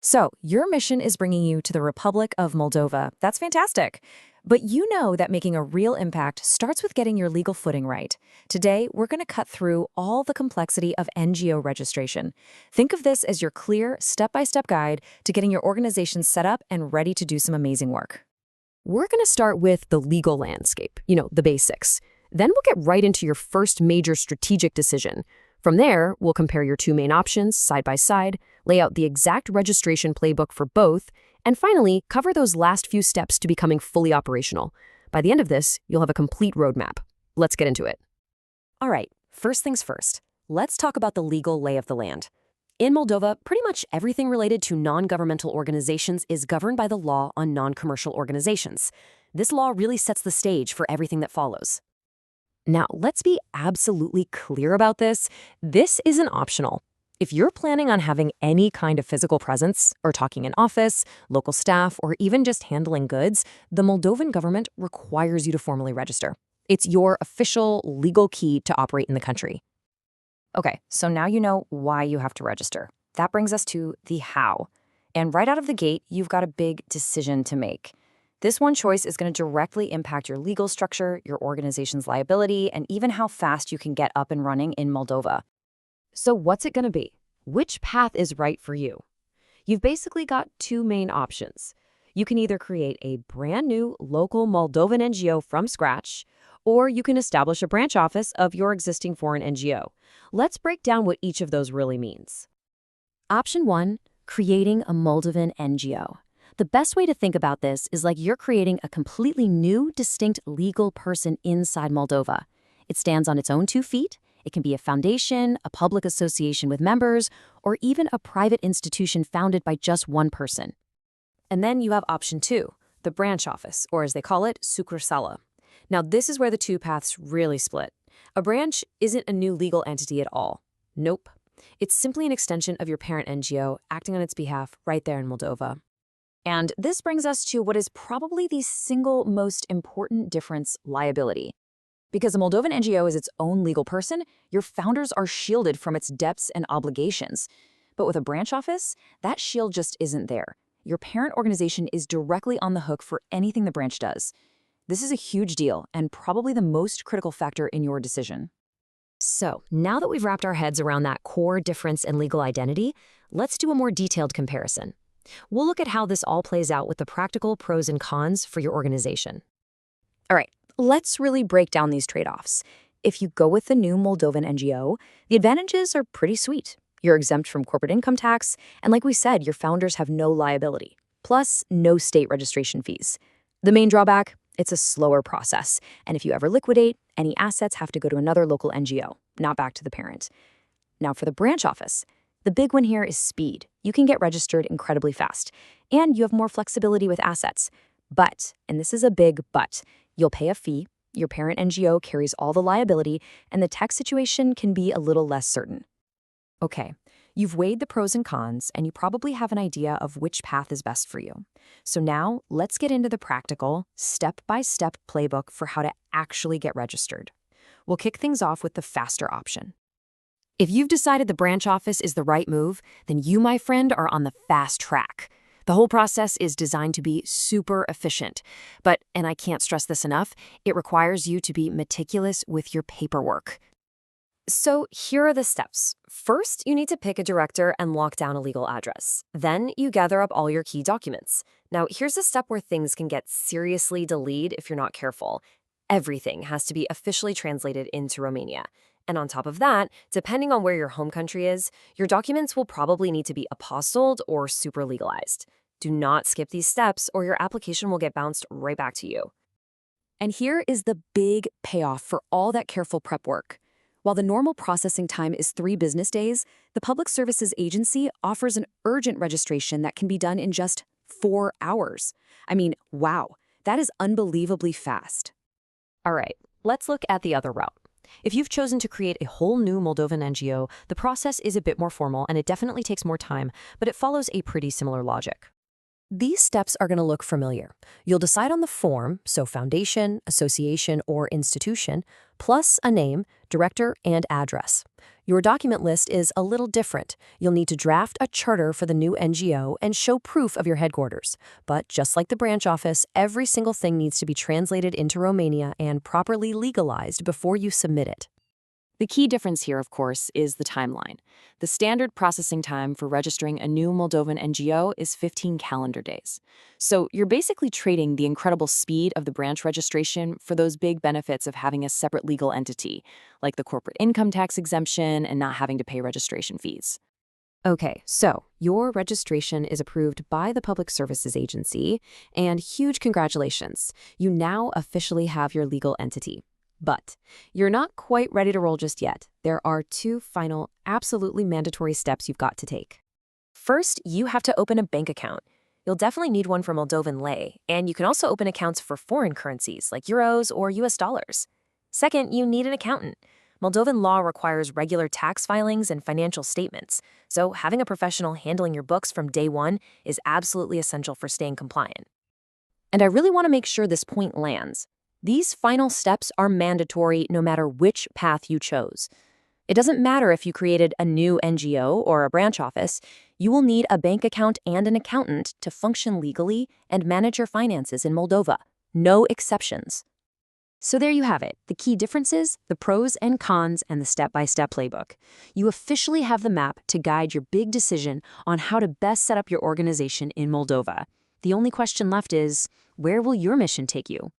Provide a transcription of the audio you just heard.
So, your mission is bringing you to the Republic of Moldova. That's fantastic. But you know that making a real impact starts with getting your legal footing right. Today, we're going to cut through all the complexity of NGO registration. Think of this as your clear, step-by-step guide to getting your organization set up and ready to do some amazing work. We're going to start with the legal landscape, the basics. Then we'll get right into your first major strategic decision. From there, we'll compare your two main options side by side, lay out the exact registration playbook for both, and finally, cover those last few steps to becoming fully operational. By the end of this, you'll have a complete roadmap. Let's get into it. All right, first things first. Let's talk about the legal lay of the land. In Moldova, pretty much everything related to non-governmental organizations is governed by the law on non-commercial organizations. This law really sets the stage for everything that follows. Now, let's be absolutely clear about this. This isn't optional. If you're planning on having any kind of physical presence, or talking in office, local staff, or even just handling goods, the Moldovan government requires you to formally register. It's your official legal key to operate in the country. Okay, so now you know why you have to register. That brings us to the how. And right out of the gate, you've got a big decision to make. This one choice is going to directly impact your legal structure, your organization's liability, and even how fast you can get up and running in Moldova. So what's it going to be? Which path is right for you? You've basically got two main options. You can either create a brand new local Moldovan NGO from scratch, or you can establish a branch office of your existing foreign NGO. Let's break down what each of those really means. Option 1, creating a Moldovan NGO. The best way to think about this is like you're creating a completely new, distinct legal person inside Moldova. It stands on its own 2 feet. It can be a foundation, a public association with members, or even a private institution founded by just one person. And then you have option 2, the branch office, or as they call it, sucursala. Now, this is where the two paths really split. A branch isn't a new legal entity at all. Nope. It's simply an extension of your parent NGO acting on its behalf right there in Moldova. And this brings us to what is probably the single most important difference: liability. Because a Moldovan NGO is its own legal person, your founders are shielded from its debts and obligations. But with a branch office, that shield just isn't there. Your parent organization is directly on the hook for anything the branch does. This is a huge deal and probably the most critical factor in your decision. So, now that we've wrapped our heads around that core difference in legal identity, let's do a more detailed comparison. We'll look at how this all plays out with the practical pros and cons for your organization. All right, let's really break down these trade-offs. If you go with the new Moldovan NGO, the advantages are pretty sweet. You're exempt from corporate income tax, and like we said, your founders have no liability, plus no state registration fees. The main drawback? It's a slower process, and if you ever liquidate, any assets have to go to another local NGO, not back to the parent. Now for the branch office, the big one here is speed. You can get registered incredibly fast, and you have more flexibility with assets. But, and this is a big but, you'll pay a fee, your parent NGO carries all the liability, and the tax situation can be a little less certain. Okay, you've weighed the pros and cons, and you probably have an idea of which path is best for you. So now, let's get into the practical, step-by-step playbook for how to actually get registered. We'll kick things off with the faster option. If you've decided the branch office is the right move, then you, my friend, are on the fast track. The whole process is designed to be super efficient. But, and I can't stress this enough, it requires you to be meticulous with your paperwork. So here are the steps. First, you need to pick a director and lock down a legal address. Then you gather up all your key documents. Now, here's a step where things can get seriously delayed if you're not careful. Everything has to be officially translated into Romania. And on top of that, depending on where your home country is, your documents will probably need to be apostilled or super legalized. Do not skip these steps or your application will get bounced right back to you. And here is the big payoff for all that careful prep work. While the normal processing time is 3 business days, the Public Services Agency offers an urgent registration that can be done in just 4 hours. I mean, wow, that is unbelievably fast. All right, let's look at the other route. If you've chosen to create a whole new Moldovan NGO, the process is a bit more formal and it definitely takes more time, but it follows a pretty similar logic. These steps are going to look familiar. You'll decide on the form, so foundation, association, or institution, plus a name, director, and address. Your document list is a little different. You'll need to draft a charter for the new NGO and show proof of your headquarters. But just like the branch office, every single thing needs to be translated into Romania and properly legalized before you submit it. The key difference here, of course, is the timeline. The standard processing time for registering a new Moldovan NGO is 15 calendar days. So you're basically trading the incredible speed of the branch registration for those big benefits of having a separate legal entity, like the corporate income tax exemption and not having to pay registration fees. Okay, so your registration is approved by the Public Services Agency, and huge congratulations. You now officially have your legal entity. But you're not quite ready to roll just yet. There are two final, absolutely mandatory steps you've got to take. First, you have to open a bank account. You'll definitely need one for Moldovan lei, and you can also open accounts for foreign currencies like euros or US dollars. Second, you need an accountant. Moldovan law requires regular tax filings and financial statements, so having a professional handling your books from day one is absolutely essential for staying compliant. And I really want to make sure this point lands. These final steps are mandatory no matter which path you chose. It doesn't matter if you created a new NGO or a branch office, you will need a bank account and an accountant to function legally and manage your finances in Moldova. No exceptions. So there you have it, the key differences, the pros and cons, and the step-by-step playbook. You officially have the map to guide your big decision on how to best set up your organization in Moldova. The only question left is, where will your mission take you?